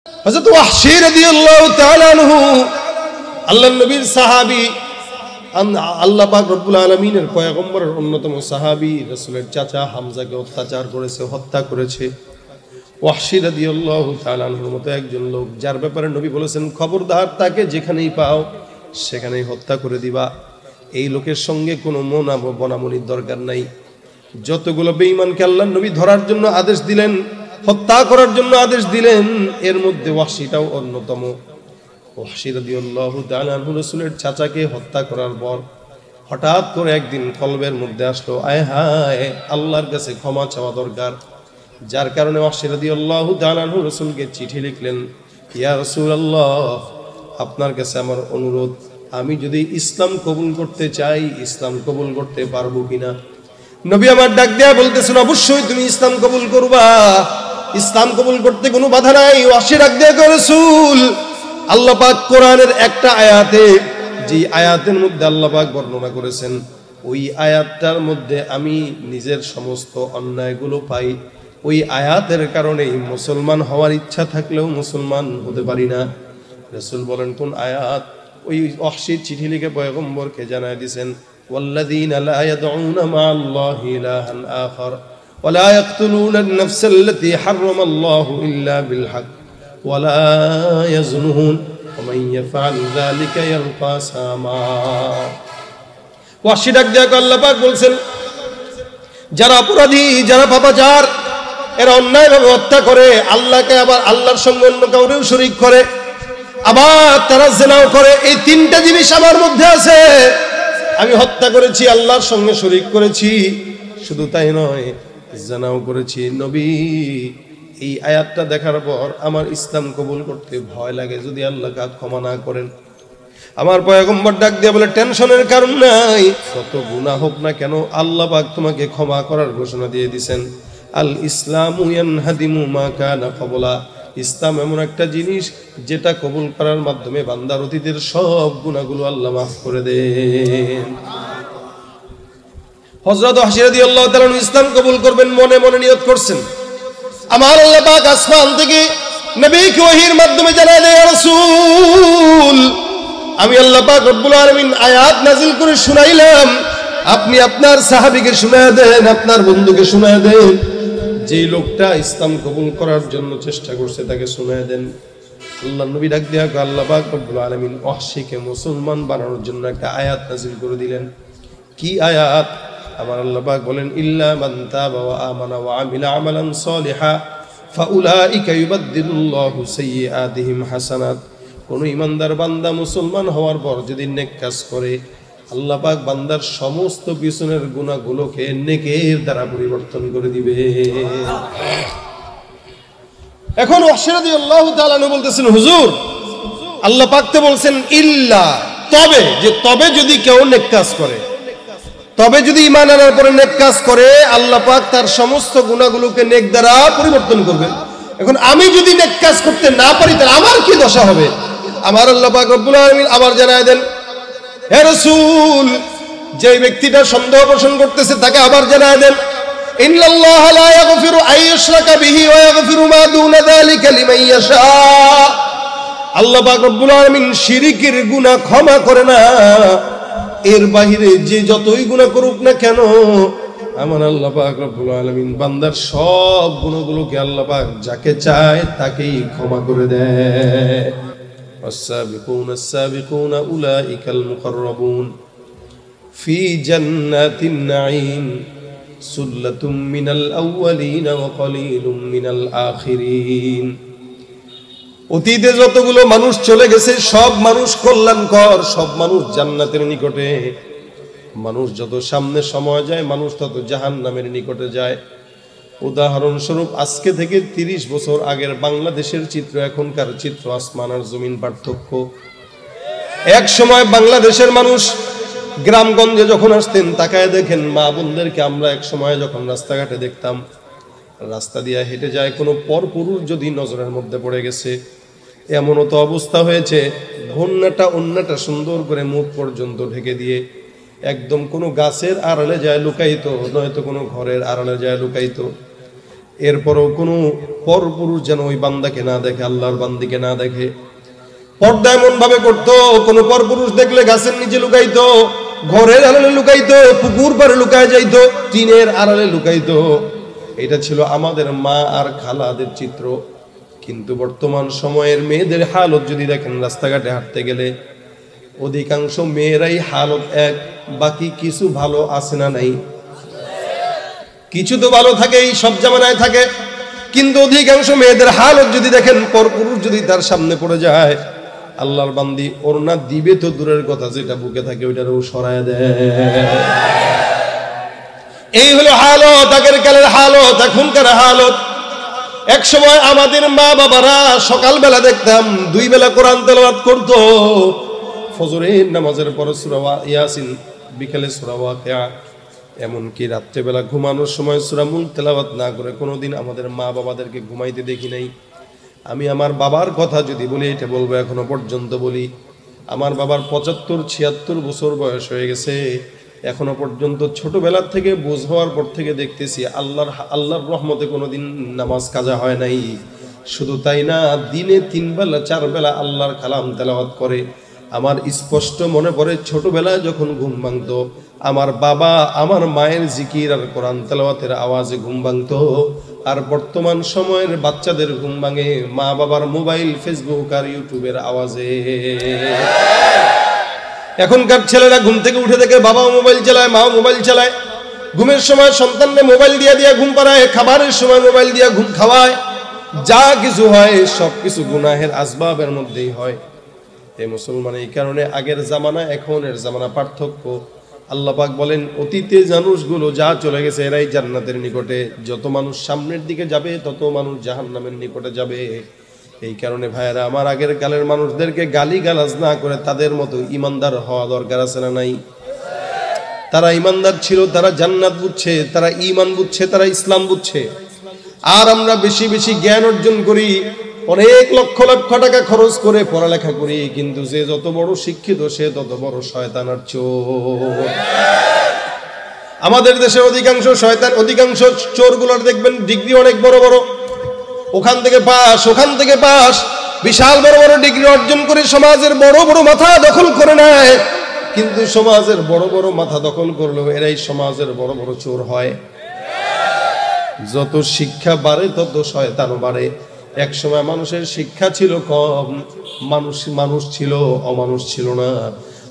হযরত ওয়াহশী রাদিয়াল্লাহু তাআলা আনহু আল্লাহর নবীর সাহাবী, আল্লাহ পাক রব্বুল আলামিনের পয়গম্বরের অন্যতম সাহাবী, রাসূলের চাচা হামজাকে অত্যাচার করেছে, হত্যা করেছে। ওয়াহশী রাদিয়াল্লাহু তাআলা আনহুর মতো একজন লোক, যার ব্যাপারে নবী বলেছেন খবরদার তাকে যেখানেই পাও সেখানেই হত্যা করে দিবা। এই লোকের সঙ্গে কোনো বনামনির দরকার নাই। যতগুলো বেঈমানকে আল্লাহর নবী ধরার জন্য আদেশ দিলেন, হত্যা করার জন্য আদেশ দিলেন, এর মধ্যে ওয়াহশীটাও অন্যতম। ওয়াহশী রাদিয়াল্লাহু তাআলা আনহু রাসূলের চাচাকে হত্যা করার পর হঠাৎ করে একদিন কলবের মধ্যে আসলো, আয় হায় আল্লাহর কাছে ক্ষমা চাওয়া দরকার। যার কারণে ওয়াহশী রাদিয়াল্লাহু তাআলা আনহু রাসূলকে চিঠি লিখলেন, ইয়া রাসূলুল্লাহ, আপনার কাছে আমার অনুরোধ, আমি যদি ইসলাম কবুল করতে চাই, ইসলাম কবুল করতে পারবো কিনা? নবী আমার ডাক দেয়া বলতেছেন, অবশ্যই তুমি ইসলাম কবুল করবা, ইসলাম কবুল করতে কোনো বাধা নাই। ওয়াহশী ডাক দেয়া কয়, রাসূল, আল্লাহ পাক কোরআনের একটা আয়াতে, যে আয়াতের মধ্যে আল্লাহ পাক বর্ণনা করেছেন, ওই আয়াতটার মধ্যে আমি নিজের সমস্ত অন্যায়গুলো পাই। ওই আয়াতের কারণেই মুসলমান হওয়ার ইচ্ছা থাকলেও মুসলমান হতে পারি না। রাসূল বলেন, কোন আয়াত? ওই ওয়াহশী চিঠি লিখে পয়গম্বরকে জানায় দিয়েছেন, ওয়াল্লাযীনা লা ইয়াদউনা মা'আল্লাহি ইলাহান আখার ওয়া লা ইয়াকতুলুনা আন-নাফসা আল্লাতী হারামাল্লাহু ইল্লা বিল হক ওয়া লা ইয়াজনুন ওয়া মান ইয়াফআল যালিকা ইয়ালকা সামা। ওয়াহশী ডাক দেয়া আল্লাহ পাক বলছেন, যারা অপরাধী, যারা পাপাচার, এরা অন্যায়ভাবে হত্যা করে, আল্লাহকে আবার আল্লাহর সঙ্গে অন্য কাউরেও শরীক করে, আবার তারা জিনাও করে। এই তিনটা জিনিস আমার মধ্যে আছে। আমি হত্যা করেছি, আল্লাহর সঙ্গে শরীক করেছি, শুধু তাই নয়, জিনাও করেছি। নবী, এই আয়াতটা দেখার পর আমার ইসলাম কবুল করতে ভয় লাগে যদি আল্লাহ ক্ষমা না করেন। আমার পয়গম্বর ডাক দিয়ে বলে, টেনশনের কারণ নাই, কত গুনাহ হোক না কেন আল্লাহ পাক তোমাকে ক্ষমা করার ঘোষণা দিয়ে দিয়েছেন। আল ইসলামু ইয়ানহাদিমু মা কানা ক্বাবলা। ইসলাম এমন একটা জিনিস যেটা কবুল করার মাধ্যমে বান্দার অতীতের সব গুনাহগুলো আল্লাহ মাফ করে দেন। হযরত ওয়াহশী রাদিয়াল্লাহু তাআলা ইসলাম কবুল করবেন, মনে মনে নিয়ত করছেন। আমার আল্লাহ পাক আসমান থেকে নবীকে ওহীর মাধ্যমে জানায় দেয়, ইয়া রাসূল, আমি আল্লাহ পাক রব্বুল আলামিন আয়াত নাযিল করে শুনাইলাম, আপনি আপনার সাহাবীকে শুনায় দেন, আপনার বন্ধুকে শুনায় দেন, যে লোকটা ইসলাম কবুল করার জন্য চেষ্টা করছে তাকে শুনায় দেন। আল্লাহ নবী ডাক দেয়া, আল্লাহ পাক রব্বুল আলামিন ওয়াহশীকে মুসলমান বানানোর জন্য একটা আয়াত নাযিল করে দিলেন। কি আয়াত? আমার আল্লাহ পাক বলেন, ইল্লা মান তাবা ওয়া আমানা ওয়া আমিলা আমালান সালিহা ফাউলাইকা ইউবাদদিলুল্লাহু সাইয়্যাতিহিম হাসানাত। কোন ইমানদার বান্দা মুসলমান হওয়ার পর যদি নেক কাজ করে, আল্লাহ পাক বান্দার সমস্ত পিছনের গুনাহগুলোকে নেকের দ্বারা পরিবর্তন করে দিবে। এখন ওয়াহশী রাদিয়াল্লাহু তাআলা বলতেছেন, হুজুর, আল্লাহ পাক তো বলছেন ইল্লা, তবে, যে তবে যদি কেউ নেক কাজ করে, তবে যদি ঈমান আনার পরে নেক কাজ করে, আল্লাহ পাক তার সমস্ত গুনাহগুলোকে নেক দ্বারা পরিবর্তন করবেন। এখন আমি যদি নেক কাজ করতে না পারি তাহলে আমার কি দশা হবে? আমার আল্লাহ পাক রব্বুল আলামিন আবার জানায় দেন, হে রাসূল, যে ব্যক্তিটা সন্দেহ পোষণ করতেছে তাকে আবার জানায় দেন, ইন্নাল্লাহা লা ইয়াগফিরু আন ইউশরাকা বিহি ওয়া ইয়াগফিরু মা দুনা যালিকা লিমান ইয়াশা। আল্লাহ পাক রব্বুল আলামিন শিরকের গুনাহ ক্ষমা করে না, এর বাহিরে যে যতই গুনাহ করুক না কেন, আমার আল্লাহ পাক রব্বুল আলামিন বান্দার সব গুনাহগুলোকে আল্লাহ পাক যাকে চায় তাকেই ক্ষমা করে দেয়। والسابقون السابقون أولئك المقربون في جنات النعيم سلة من الأولين وقليل من الآخرين। অতীতে যতগুলো মানুষ চলে গেছে সব মানুষ কল্যাণকর, সব মানুষ জান্নাতের নিকটে। মানুষ যত সামনে সময় যায় মানুষ তত জাহান্নামের নিকটে যায়। উদাহরণস্বরূপ, আজকে থেকে ৩০ বছর আগের বাংলাদেশের চিত্র এখনকার চিত্র আসমান আর জমিন পার্থক্য। এক সময় বাংলাদেশের মানুষ গ্রামগঞ্জে যখন আসতেন, তাকায় দেখেন মা বোনদেরকে আমরা এক সময় যখন রাস্তাঘাটে দেখতাম, রাস্তা দিয়ে হেঁটে যায় কোনো পরপুরুষ যদি নজরের মধ্যে পড়ে গেছে, এমনও তো অবস্থা হয়েছে অন্যটা সুন্দর করে মুখ পর্যন্ত ঢেকে দিয়ে একদম কোনো গাছের আড়ালে যায় লুকাইতো, নয়তো কোনো ঘরের আড়ালে যায় লুকাইতো। এরপরও কোনো পরপুরুষ যেন ওই বান্দাকে না দেখে, আল্লাহর বান্দিকে না দেখে। পর্দা এমন ভাবে করতো, কোনো পরপুরুষ দেখলে গাছের নিচে লুকাইতো, ঘরের আড়ালে লুকাইতো, পুকুর পাড়ে লুকায় যাইতো, টিনের আড়ালে লুকাইতো। এটা ছিল আমাদের মা আর খালাদের চিত্র। কিন্তু বর্তমান সময়ের মেয়েদের হালত যদি দেখেন, রাস্তাঘাটে হাঁটতে গেলে অধিকাংশ মেয়েরাই হালত এক, বাকি কিছু ভালো আছে না নাই? কিছু তো ভালো থাকেই, সব জামানায় থাকে, কিন্তু অধিকাংশ মেয়েদের হালত যদি দেখেন, পরপুরুষ যদি তার সামনে পড়ে যায়, আল্লাহর বান্দি ওড়না দিবে তো দূরের কথা, যেটা বুকে থাকে ওইটারও সরায় দেয়। এই হলো হালত, আগের কালের হালত, এখনকার হালত। এক সময় আমাদের মা বাবারা সকালবেলা দেখতাম 2 বেলা কোরআন তেলাওয়াত করতো, ফজরের নামাজের পর সূরা ইয়াসিন, বিকেলে সূরা ওয়াকিয়া, এমনকি রাত্রেবেলা ঘুমানোর সময় সূরা মুলক তেলাওয়াত না করে কোনোদিন আমাদের মা বাবাদেরকে ঘুমাইতে দেখি নাই। আমি আমার বাবার কথা যদি বলি, এটা বলবো এখনো পর্যন্ত বলি, আমার বাবার 75-76 বছর বয়স হয়ে গেছে, এখনো পর্যন্ত ছোটবেলার থেকে বোঝ হওয়ার পর থেকে দেখতেছি আল্লাহর রহমতে কোনোদিন নামাজ কাজা হয় নাই। শুধু তাই না, দিনে 3 বেলা 4 বেলা আল্লাহর কালাম তেলাওয়াত করে। আমার স্পষ্ট মনে পড়ে ছোটবেলায় যখন ঘুম ভাঙতো, আমার বাবা আমার মায়ের জিকির আর কোরআন তেলাওয়াতের আওয়াজে ঘুম ভাঙতো। আর বর্তমান সময়ের বাচ্চাদের ঘুম ভাঙে মা বাবার মোবাইল, ফেসবুক আর ইউটিউবের আওয়াজে। এখনকার ছেলেরা ঘুম থেকে উঠে দেখে বাবাও মোবাইল চালায়, মাও মোবাইল চালায়। ঘুমের সময় সন্তানকে মোবাইল দিয়া ঘুম পাড়ায়, খাবারের সময় মোবাইল দিয়া ঘুম খাওয়ায়। যা কিছু হয় সবকিছু গুনাহের আসবাবের মধ্যেই হয়। এই মুসলমান, এই কারণে আগের জামানা এখনের জামানা পার্থক্য। আল্লাহ পাক বলেন, অতীতে মানুষগুলো যা চলে গেছে এরাই জান্নাতের নিকটে, যত মানুষ সামনের দিকে যাবে তত মানুষ জাহান্নামের নিকটে যাবে। এই কারণে ভাইয়েরা আমার, আগের কালের মানুষদেরকে গালি গালাজ না করে তাদের মতো ইমানদার হওয়া দরকার আছে না নাই? তারা ইমানদার ছিল, তারা জান্নাত বুঝছে, তারা ঈমান বুঝছে, তারা ইসলাম বুঝছে। আর আমরা বেশি বেশি জ্ঞান অর্জন করি, অনেক লক্ষ লক্ষ টাকা খরচ করে পড়ালেখা করি, কিন্তু যে যত বড় শিক্ষিত সে তত বড় শয়তান আর চোর। আমাদের দেশে অধিকাংশ শয়তান, অধিকাংশ চোরগুলোর দেখবেন ডিগ্রি অনেক বড় বড়, ওখান থেকে পাস, বিশাল বড় বড় ডিগ্রি অর্জন করে সমাজের বড় বড় মাথা দখল করে নেয়। কিন্তু সমাজের বড় বড় মাথা দখল করলেও এরাই সমাজের বড় বড় চোর হয়। যত শিক্ষা বাড়ে তত শয়তানও বাড়ে। এক সময় মানুষের শিক্ষা ছিল কম, মানুষ ছিল, অমানুষ ছিল না।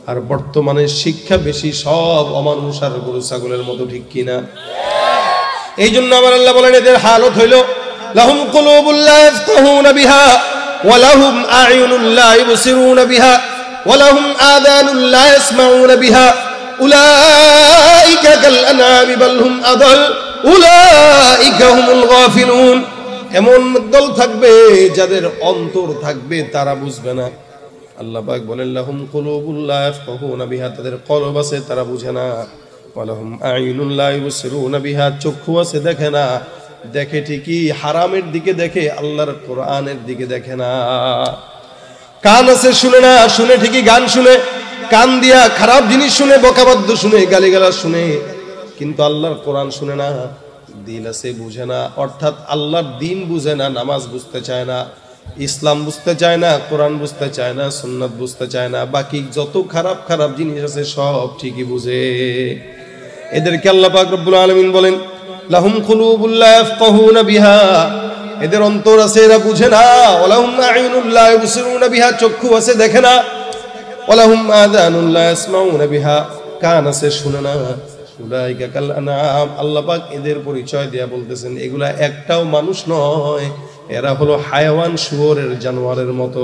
আর বর্তমানে শিক্ষা বেশি, সব অমানুষ আর গরু ছাগলের মতো, ঠিক কিনা? এই জন্য আমার আল্লাহ বলেন, এদের হালত হইল লাহুম কুলুবুল লা ইয়াফকাহুনা বিহা ওয়া লাহুম আ'য়ুনুল লা ইবসিরুনা বিহা ওয়া লাহুম আযানুল লা ইয়াসমাউনা বিহা উলাইকা কাল আনআমি বাল হুম আদাল উলাইকা হুমুল গাফিলুন। এমন দল থাকবে যাদের অন্তর থাকবে, তারা বুঝবে না। আল্লাহ পাক বলেন, লাহুম কুলুবুল লা ইয়াফকাহুনা বিহা, তাদের কলব আছে তারা বুঝে না। ওয়া লাহুম আ'য়ুনুল লা ইবসিরুনা বিহা, চক্ষু আছে দেখে না। দেখে ঠিকই, হারামের দিকে দেখে, আল্লাহর কোরআনের দিকে দেখে না। কান আছে শুনে না, শুনে ঠিকই গান শুনে, কান দিয়া খারাপ জিনিস শুনে, বকাবাদ্য শুনে, গালিগালাজ শুনে, কিন্তু আল্লাহর কোরআন শুনে না। দিল আছে বুঝে না, অর্থাৎ আল্লাহর দিন বুঝে না, নামাজ বুঝতে চায় না, ইসলাম বুঝতে চায় না, কোরআন বুঝতে চায় না, সুন্নাত বুঝতে চায় না। বাকি যত খারাপ খারাপ জিনিস আছে সব ঠিকই বুঝে। এদেরকে আল্লাহ পাক রব্বুল আলামিন বলেন, লাহুম কুলুবুল লা ইয়াফকাহুনা বিহা, এদের অন্তর আছে এরা বুঝে না। ওয়া লাহুম আ'য়ুনুল লা ইবসিরুনা বিহা, চক্ষু আছে দেখে না। ওয়া লাহুম আযানুল লা ইয়াসমাউনা বিহা, কান আছে শুনে না। উলাইকা কাল আনআম, আল্লাহ পাক এদের পরিচয় দেয়া বলতেছেন, এগুলা একটাও মানুষ নয়, এরা হলো হায়াওয়ান, শুয়োরের, জানোয়ারের মতো।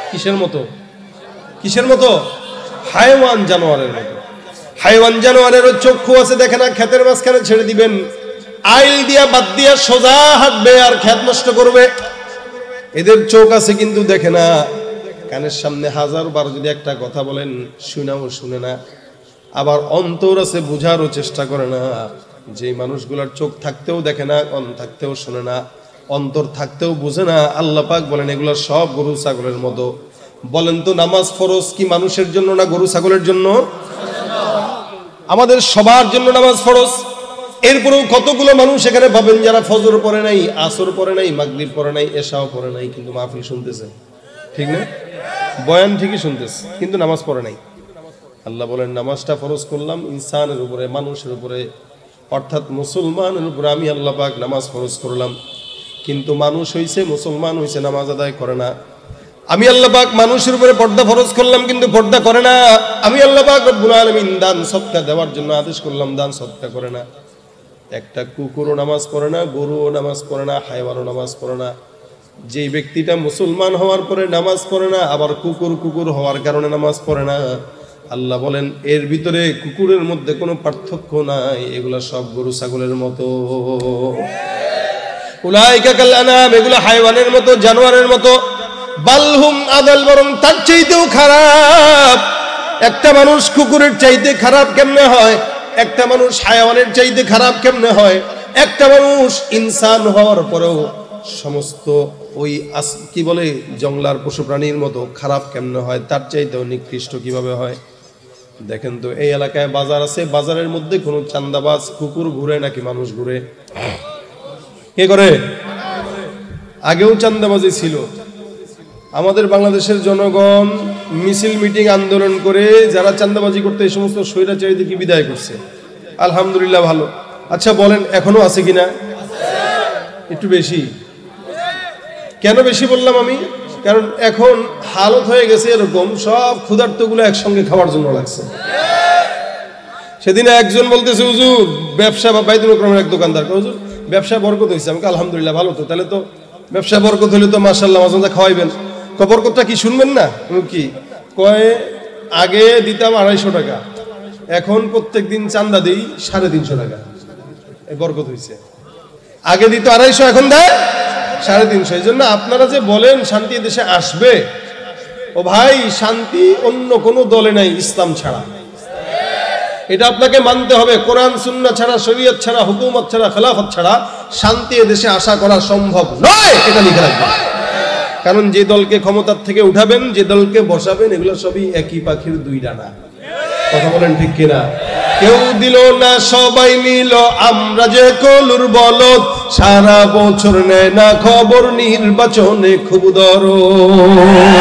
কিসের মতো? কিসের মতো? হায়াওয়ান, জানোয়ারের মতো। হায়াওয়ান জানোয়ারেরও চক্ষু আছে দেখে না, ক্ষেতের মাঝখানে ছেড়ে দিবেন, আইল দিয়া বাদ দিয়া সোজা হাঁটবে আর ক্ষেত নষ্ট করবে। এদের চোখ আছে কিন্তু দেখে না, কানের সামনে 1000 বার যদি একটা কথা বলেন শুনাও শুনে না। আবার অন্তর আছে, বুঝারও চেষ্টা করে না। যে মানুষগুলোর চোখ থাকতেও দেখে না, কান থাকতেও শুনে না, অন্তর থাকতেও বুঝে না, আল্লাহ পাক বলেন এগুলো সব গরু ছাগলের মতো। বলেন তো, নামাজ ফরজ কি মানুষের জন্য না গরু ছাগলের জন্য? আমাদের সবার জন্য নামাজ ফরজ। এরপরেও কতগুলো মানুষ এখানে পাবেন যারা ফজর পড়ে নাই, আসর পড়ে নাই, মাগরিব পড়ে নাই, এশাও পড়ে নাই, কিন্তু মাহফিল শুনতেছে, ঠিক না? বয়ান ঠিকই শুনতেছে, কিন্তু নামাজ পড়ে নাই। আল্লাহ বলেন নামাজটা ফরজ করলাম ইনসানের উপরে, মানুষের উপরে, অর্থাৎ মুসলমানের উপরে আমি আল্লাহ পাক নামাজ ফরজ করলাম, কিন্তু মানুষ হইছে, মুসলমান হইছে, নামাজ আদায় করে না। আমি আল্লাহ পাক মানুষের উপরে পর্দা ফরজ করলাম, কিন্তু পর্দা করে না। আমি আল্লাহ পাক রব্বুল আলামিন দান সদকা দেওয়ার জন্য আদেশ করলাম, দান সদকা করে না। একটা কুকুরও নামাজ পড়ে না, গরুও নামাজ পড়ে না, হায়ওয়ানও নামাজ পড়ে না। যে ব্যক্তিটা মুসলমান হওয়ার পরে নামাজ পড়ে না, আবার কুকুর হওয়ার কারণে নামাজ পড়ে না, আল্লাহ বলেন এর ভিতরে কুকুরের মধ্যে কোনো পার্থক্য নাই, এগুলা সব গরু ছাগলের মতো। উলাইকা কাল আনাম, এগুলা হায়ওয়ানের মতো, জানোয়ারের মতো। বালহুম আদাল, বরং তার চাইতেও খারাপ। একটা মানুষ কুকুরের চাইতে খারাপ কেমনে হয়? একটা মানুষ হায়ওয়ানের চাইতে খারাপ কেমনে হয়? একটা মানুষ ইনসান হওয়ার পরেও সমস্ত ওই কি বলে জঙ্গলার পশু প্রাণীর মতো খারাপ কেমনে হয়? তার চাইতেও নিকৃষ্ট কিভাবে হয়? দেখেন তো, এই এলাকায় বাজার আছে, বাজারের মধ্যে কোনো চান্দাবাজ কুকুর ঘুরে নাকি মানুষ ঘুরে? কে করে? আগেও চান্দাবাজি ছিল। আমাদের বাংলাদেশের জনগণ মিছিল, মিটিং, আন্দোলন করে যারা চান্দাবাজি করতে এই সমস্ত স্বৈরাচারীদেরকে বিদায় করছে, আলহামদুলিল্লাহ ভালো। আচ্ছা বলেন এখনো আছে কিনা? একটু বেশি। কেন বেশি বললাম আমি? কারণ এখন হালত হয়ে গেছে এরকম, সব ক্ষুধার্তগুলো একসঙ্গে খাওয়ার জন্য লাগছে। সেদিন একজন বলতেছে হুজুর ব্যবসা বা বাইতুল মালের এক দোকানদার, হুজুর ব্যবসা বরকত হয়েছে। আমাকে আলহামদুলিল্লাহ ভালো, তো তাহলে তো ব্যবসা বরকত হলে তো মাশাআল্লাহ মাঝে খাওয়াইবেন। বরকতটা কি শুনবেন না? কি কয়, আগে দিতাম 250 টাকা, এখন প্রত্যেক দিন চান্দা দিই 350 টাকা। এই বরকত হয়েছে। আগে দিত 250, এখন দেয় 350। এই জন্য আপনারা যে বলেন শান্তি দেশে আসবে, ও ভাই শান্তি অন্য কোনো দলে নাই ইসলাম ছাড়া। এটা আপনাকে মানতে হবে। কোরআন সুন্নাহ ছাড়া, শরীয়ত ছাড়া, হুকুমত ছাড়া, খেলাফত ছাড়া শান্তি দেশে আশা করা সম্ভব নয়, এটা লিখে রাখবেন। কারণ যে দলকে ক্ষমতার থেকে উঠাবেন, যে দলকে বসাবেন, এগুলো সবই একই পাখির দুই ডানা। কথা বলেন ঠিক কিনা? কেউ দিল না সবাই নিল, আমরা যে কলুর বলদ, সারা বছর নেয় না খবর, নির্বাচনে খুব দরদ।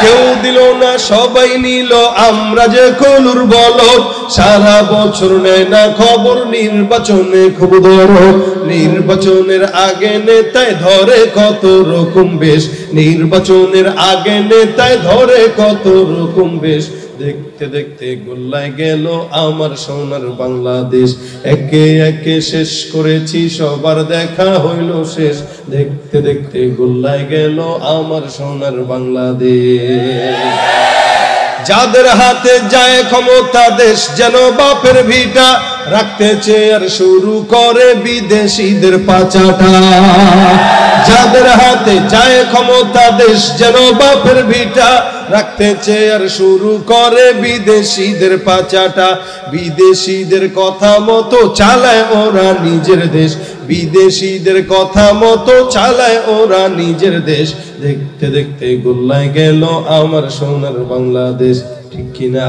কেউ দিল না সবাই নিল, আমরা যে কলুর বলদ, সারা বছর নেয় না খবর, নির্বাচনে খুব দরদ। নির্বাচনের আগে নেতায় ধরে কত রকম বেশ, নির্বাচনের আগে নেতায় ধরে কত রকম বেশ। দেখতে দেখতে গোল্লায় গেল আমার সোনার বাংলাদেশ, একে একে শেষ করেছি সবার দেখা হইল শেষ। দেখতে দেখতে গোল্লায় গেল আমার সোনার বাংলাদেশ। যাদের হাতে যায় ক্ষমতা, দেশ যেন বাপের ভিটা, রাখতে চেয়ার শুরু করে বিদেশিদের পাচাটা। যাদের হাতে যায় ক্ষমতা, দেশ যেন বাপের ভিটা, রাখতে চেয়ার শুরু করে বিদেশিদের পাচাটা। বিদেশিদের কথা মতো চালায় ওরা নিজের দেশ, বিদেশিদের কথা মতো চালায় ওরা নিজের দেশ। দেখতে দেখতে গোল্লায় গেল আমার সোনার বাংলাদেশ, ঠিক কিনা?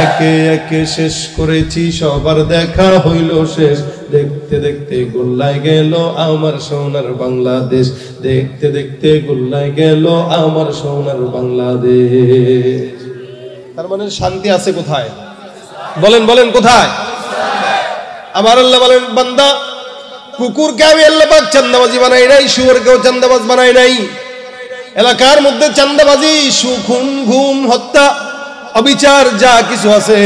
একে একে শেষ করেছি সবার দেখা হইল শেষ। দেখতে দেখতে গোল্লায় গেল আমার সোনার বাংলাদেশ, দেখতে দেখতে গোল্লায় গেল আমার সোনার বাংলাদেশ। তার মানে শান্তি আছে কোথায়? বলেন বলেন কোথায়? আমার আল্লাহ বলেন, বান্দা কুকুরকে আমি আল্লাহ পাক চান্দাবাজি বানাই নাই, শুয়োরকেও চান্দাবাজ বানাই নাই। এলাকার মধ্যে চান্দাবাজি, খুন, গুম, হত্যা, অবিচার যা কিছু আছে,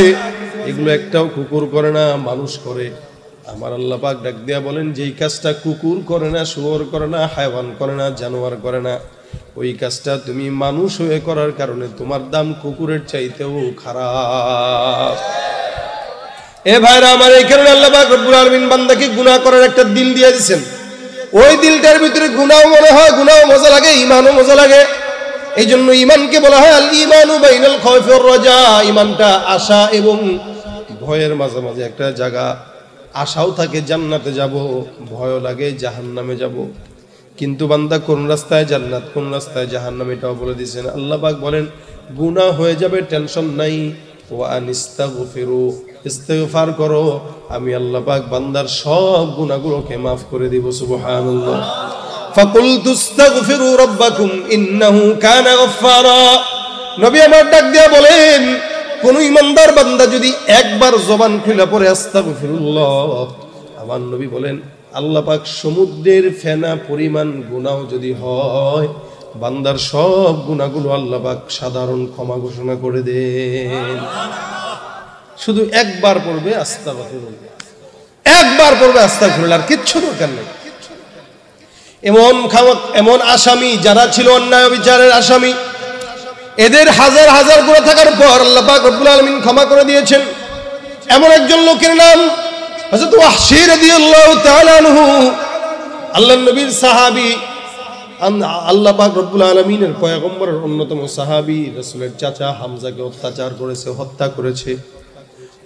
এগুলো একটাও কুকুর করে না, মানুষ করে। আমার আল্লাহ পাক ডাক দিয়া বলেন, যেই কাজটা কুকুর করে না, শুয়োর করে না, হায়ওয়ান করে না, জানোয়ার করে না, ওই কাজটা তুমি মানুষ হয়ে করার কারণে তোমার দাম কুকুরের চাইতেও খারাপ। এ ভাইরা আমার, এই কারণে আল্লাহ পাক রব্বুল আলামিন বান্দাকে গুনাহ করার একটা দিল দিয়ে দিয়েছেন। ওই দিলটার ভিতরে গুনাহ মনে হয়, গুনাহ মজা লাগে, ঈমানও মজা লাগে। এই জন্য ঈমানকে বলা হয় আল ঈমানু বাইনাল খাউফি ওয়ার রাজা। ঈমানটা আশা এবং ভয়ের মাঝামাঝি একটা জায়গা। আশাও থাকে জান্নাতে যাব, ভয়ও লাগে জাহান্নামে যাব। কিন্তু বান্দা কোন রাস্তায় জান্নাত, কোন রাস্তায় জাহান্নাম, এটাও বলে দিয়েছেন। আল্লাহ পাক বলেন, গুনাহ হয়ে যাবে, টেনশন নাই। ওয়া আনিস্তাগফিরু, ইস্তেগফার করো, আমি আল্লাহ পাক বান্দার সব গুনাহগুলোকে maaf করে দিব। সুবহানাল্লাহ। ফাকুলতু ইস্তাগফিরু রাব্বাকুম ইন্নাহু কানা গফফারা। নবী আমার ডাক দিয়া বলেন, কোন ইমানদার বান্দা যদি একবার জবান খুলে পড়ে আস্তাগফিরুল্লাহ, আমার নবী বলেন আল্লাহ পাক সমুদ্রের ফেনা পরিমাণ গুনাহ যদি হয়, বান্দার সব গুনাহগুলো আল্লাহ পাক সাধারণ ক্ষমা ঘোষণা করে দেন। শুধু একবার পড়বে আস্তাগফিরুল্লাহ, একবার পড়বে আস্তাগফিরুল্লাহ, আর কিচ্ছু দরকার নেই। এমন আসামি যারা ছিল অন্যায় বিচারের আসামি, এদের হাজার হাজার গুনাহ থাকার পর আল্লাহ পাক রব্বুল আলামিন ক্ষমা করে দিয়েছেন। এমন একজন লোকের নাম হযরত ওয়াহশী রাদিয়াল্লাহু তাআলা আনহু, আল্লাহর নবীর সাহাবী, আল্লাহ পাক রব্বুল আলামিনের পয়গম্বরের অন্যতম সাহাবী, রাসূলের চাচা হামজাকে অত্যাচার করেছে, হত্যা করেছে।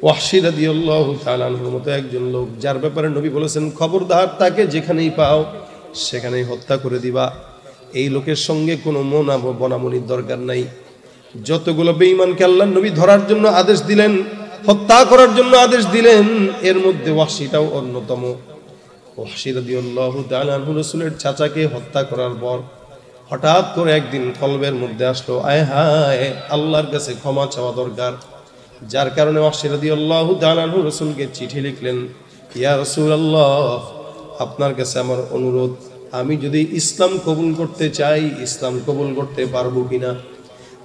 ওয়াহশী রাদিয়াল্লাহু তাআলা আনহুর মতো একজন লোক, যার ব্যাপারে নবী বলেছেন খবরদার তাকে যেখানেই পাও সেখানেই হত্যা করে দিবা। এই লোকের সঙ্গে কোনো বনামনির দরকার নাই। যতগুলো বেঈমানকে আল্লাহর নবী ধরার জন্য আদেশ দিলেন, হত্যা করার জন্য আদেশ দিলেন, এর মধ্যে ওয়াহশীটাও অন্যতম। ওয়াহশী রাদিয়াল্লাহু তাআলা আনহু রাসূলের চাচাকে হত্যা করার পর হঠাৎ করে একদিন কলবের মধ্যে আসলো, আয় হায় আল্লাহর কাছে ক্ষমা চাওয়া দরকার। যার কারণে ওয়াহশী রাদিয়াল্লাহু তাআলা আনহু রাসূলকে চিঠি লিখলেন, ইয়া রাসূলুল্লাহ, আপনার কাছে আমার অনুরোধ, আমি যদি ইসলাম কবুল করতে চাই, ইসলাম কবুল করতে পারবো কিনা?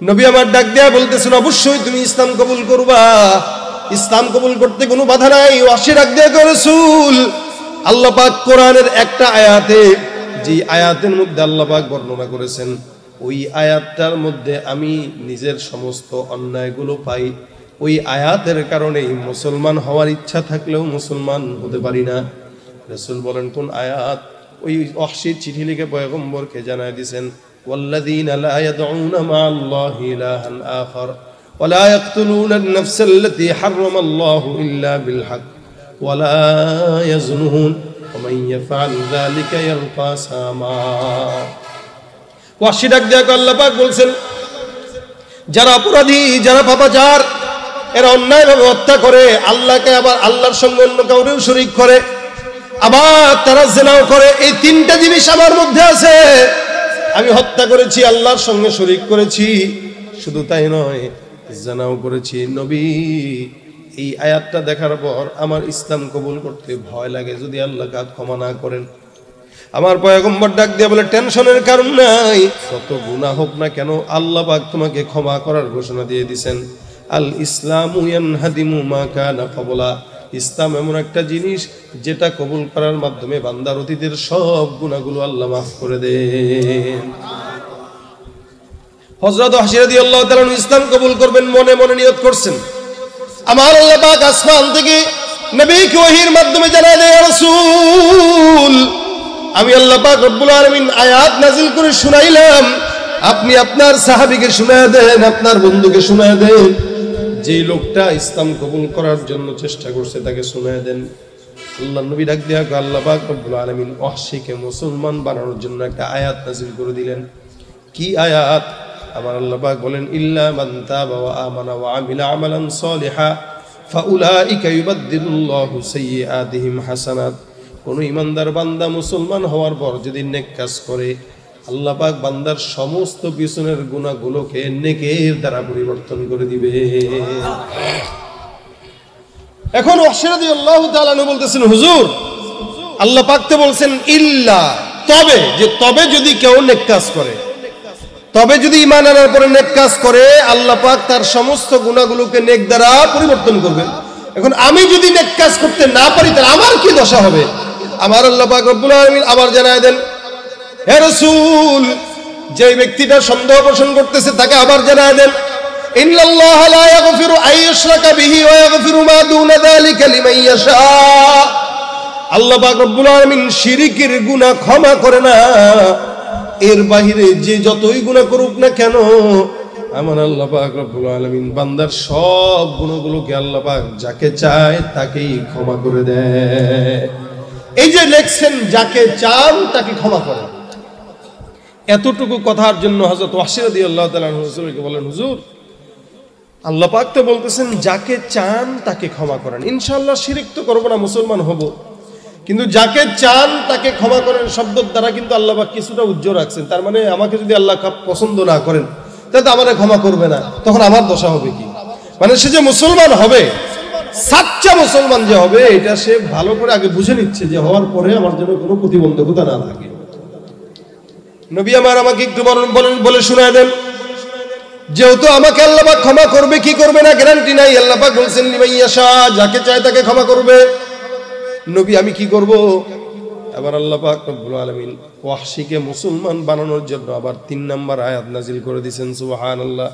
নবী আমার ডাক দেয়া বলতেছেন, অবশ্যই তুমি ইসলাম কবুল করবা, ইসলাম কবুল করতে কোনো বাধা নাই। ওয়াহশী ডাক দেয়া কয়, রাসূল, আল্লাহ পাক কোরআনের একটা আয়াতে, যে আয়াতের মধ্যে আল্লাহ পাক বর্ণনা করেছেন, ওই আয়াতটার মধ্যে আমি নিজের সমস্ত অন্যায়গুলো পাই। ওই আয়াতের কারণে মুসলমান হওয়ার ইচ্ছা থাকলেও মুসলমান হতে পারি না। রাসূল বলেন, কোন আয়াত? ওই ওয়াহশী চিঠি লিখে পয়গম্বরকে জানায় দিয়েছেন, ওয়াল্লাযীনা লা ইয়াদউনা মা'আল্লাহি ইলাহান আখার ওয়া লা ইয়াকতুলুনা আন-নাফসা আল্লাতী হারামাল্লাহু ইল্লা বিল হক ওয়া লা ইয়াজনুন ওয়া মান ইয়াফআল যালিকা ইয়ালকা সামা। ওয়াহশী ডাক দেয়া আল্লাহ পাক বলছেন, যারা অপরাধী, যারা পাপাচার, এরা অন্যায়ভাবে হত্যা করে, আল্লাহকে আবার আল্লাহর সঙ্গে অন্য কাউরেও শরীক করে, আবার তারা জিনাও করে। এই তিনটা জিনিস আমার মধ্যে আছে। আমি হত্যা করেছি, আল্লাহর সঙ্গে শরীক করেছি, শুধু তাই নয়, জিনাও করেছি। নবী, এই আয়াতটা দেখার পর আমার ইসলাম কবুল করতে ভয় লাগে যদি আল্লাহ কাজ ক্ষমা না করেন। আমার পয়গম্বর ডাক দিয়ে বলে, টেনশনের কারণ নাই, কত গুনাহ হোক না কেন আল্লাহ পাক তোমাকে ক্ষমা করার ঘোষণা দিয়ে দিবেন। আল ইসলামু ইয়ানহাদিমু মা কানা ক্বাবলা। ইসলাম এমন একটা জিনিস যেটা কবুল করার মাধ্যমে বান্দার অতীতের সব গুনাহগুলো আল্লাহ মাফ করে দেন। হযরত ওয়াহশী রাদিয়াল্লাহু তাআলা ইসলাম কবুল করবেন, মনে মনে নিয়ত করছেন। আমার আল্লাহ পাক আসমান থেকে নবীকে ওহীর মাধ্যমে জানায় দেয়, ইয়া রাসূল, আমি আল্লাহ পাক রব্বুল আলামিন আয়াত নাযিল করে শুনাইলাম, আপনি আপনার সাহাবীকে শুনায় দেন, আপনার বন্ধুকে শুনায় দেন, যে লোকটা ইসলাম কবুল করার জন্য চেষ্টা করছে তাকে শুনায় দেন। আল্লাহ নবী ডাক দেয়া, আল্লাহ পাক রব্বুল আলামিন ওয়াহশীকে মুসলমান বানানোর জন্য একটা আয়াত নাযিল করে দিলেন। কি আয়াত? আমার আল্লাহ পাক বলেন, ইল্লা মান তাবা ওয়া আমানা ওয়া আমিলা আমালান সালিহা ফাউলাইকা ইউবাদদিলুল্লাহু সাইয়্যাতিহিম হাসানাত। কোন ইমানদার বান্দা মুসলমান হওয়ার পর যদি নেক কাজ করে, আল্লাহ পাক বান্দার সমস্ত পিছনের গুনাহগুলোকে নেকের দ্বারা পরিবর্তন করে দিবে। এখন ওয়াহশী রাদিয়াল্লাহু তাআলা বলতেছেন, হুজুর, আল্লাহ পাক তো বলছেন ইল্লা, তবে, যে তবে যদি কেউ নেক কাজ করে, তবে যদি ঈমান আনার পরে নেক কাজ করে, আল্লাহ পাক তার সমস্ত গুনাহগুলোকে নেক দ্বারা পরিবর্তন করবেন। এখন আমি যদি নেক কাজ করতে না পারি, তাহলে আমার কি দশা হবে? আমার আল্লাহ পাক রব্বুল আলামিন আবার জানায় দেন, হে রাসূল, যে ব্যক্তিটা সন্দেহ পোষণ করতেছে তাকে আবার জানায় দেন, ইন্নাল্লাহা লা ইয়াগফিরু আন ইউশরাকা বিহি ওয়া ইয়াগফিরু মা দুনা যালিকা লিমান ইয়াশা। আল্লাহ পাক রব্বুল আলামিন শিরকের গুনাহ ক্ষমা করে না, এর বাহিরে যে যতই গুনাহ করুক না কেন, আমার আল্লাহ পাক রব্বুল আলামিন বান্দার সব গুনাহগুলোকে আল্লাহ পাক যাকে চায় তাকেই ক্ষমা করে দেয়। এই যে লেখছেন, যাকে চান তাকে ক্ষমা করেন। এতটুকু কথার জন্য হযরত ওয়াহশী রাদিয়াল্লাহু তাআলা রাসূলকে বলেন, হুজুর, আল্লাহ পাক তো বলতেছেন যাকে চান তাকে ক্ষমা করেন। ইনশাআল্লাহ শিরক তো করবো না, মুসলমান হব, কিন্তু যাকে চান তাকে ক্ষমা করেন শব্দের দ্বারা কিন্তু আল্লাহ পাক কিছুটা উজ্জ্বল রাখছেন। তার মানে আমাকে যদি আল্লাহ পছন্দ না করেন তাহলে তো আমাকে ক্ষমা করবে না, তখন আমার দশা হবে কি? মানে সে যে মুসলমান হবে, সাচ্চা মুসলমান যে হবে, এটা সে ভালো করে আগে বুঝে নিচ্ছে যে হওয়ার পরে আমার জন্য কোনো প্রতিবন্ধকতা না থাকে। নবী আমার আমাকে একটু বলে শোনায় দেন, যেহেতু আমাকে আল্লাহ পাক ক্ষমা করবে কি করবে না গ্যারান্টি নাই। আল্লাহ পাক বলছেন লিমান ইয়াশা, যাকে চায় তাকে ক্ষমা করবে। নবী আমি কি করব? আবার আল্লাহ পাক রব্বুল আলামিন ওয়াহশিকে মুসলমান বানানোর জন্য আবার 3 নম্বর আয়াত নাজিল করে দিয়েছেন। সুবহানাল্লাহ।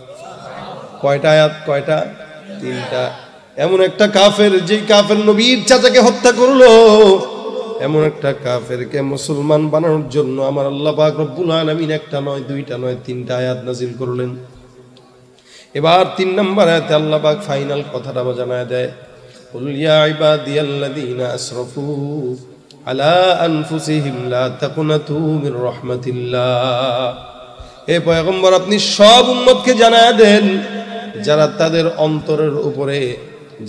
কয়টা আয়াত? কয়টা? 3টা। এমন একটা কাফের, যেই কাফের নবীর চাচাকে হত্যা করলো, এমন একটা কাফেরকে মুসলমান বানানোর জন্য আমার আল্লাহ পাক রব্বুল আলামিন একটা নয়, 2টা নয়, 3টা আয়াত নাজিল করলেন। এবার 3 নম্বর আয়াতে আল্লাহ পাক ফাইনাল কথাটা জানায় দেয়, কুল ইয়া ইবাদিয়াল্লাযীনা আসরাফু আলা আনফুসিহিম লা তাকুনাতু মির রাহমাতিল্লাহ। হে পয়গম্বর, আপনি সব উম্মতকে জানায় দেন যারা তাদের অন্তরের উপরে